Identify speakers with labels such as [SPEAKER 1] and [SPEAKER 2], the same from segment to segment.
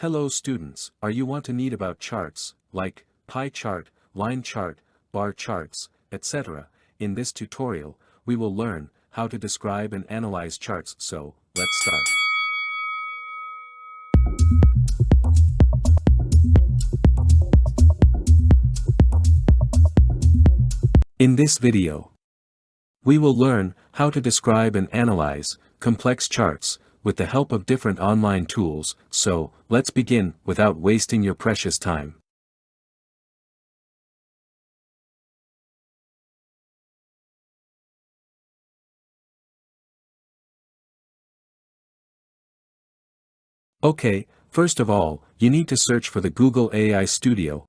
[SPEAKER 1] Hello students, are you want to need about charts, like pie chart, line chart, bar charts, etc. In this tutorial, we will learn how to describe and analyze charts, so let's start. In this video, we will learn how to describe and analyze complex charts with the help of different online tools, so let's begin without wasting your precious time. Okay, first of all, you need to search for the Google AI Studio.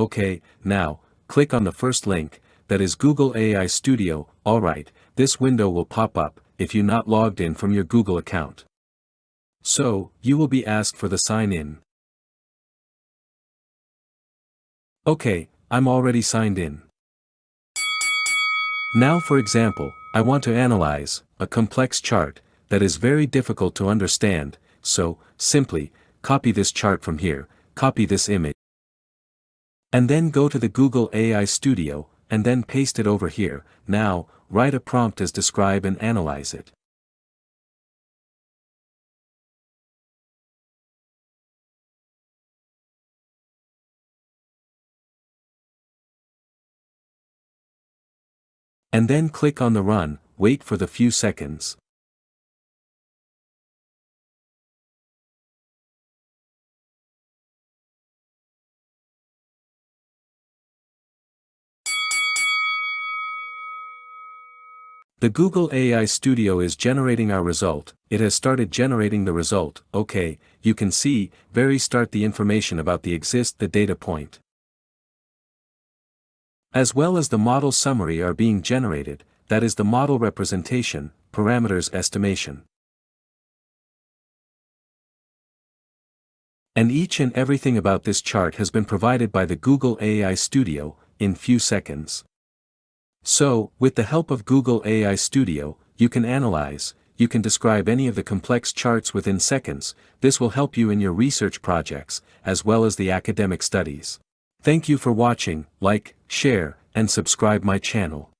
[SPEAKER 1] Okay, now, click on the first link, that is Google AI Studio. Alright, this window will pop up if you're not logged in from your Google account. So, you will be asked for the sign in. Okay, I'm already signed in. Now for example, I want to analyze a complex chart that is very difficult to understand, so simply copy this chart from here, copy this image, and then go to the Google AI Studio, and then paste it over here. Now, write a prompt as describe and analyze it. And then click on the run, wait for the few seconds. The Google AI Studio is generating our result. It has started generating the result. Okay, you can see, start the information about the the data point. As well as the model summary are being generated, that is the model representation, parameters estimation. And each and everything about this chart has been provided by the Google AI Studio, in few seconds. So, with the help of Google AI Studio, you can analyze, you can describe any of the complex charts within seconds. This will help you in your research projects, as well as the academic studies. Thank you for watching, like, share, and subscribe my channel.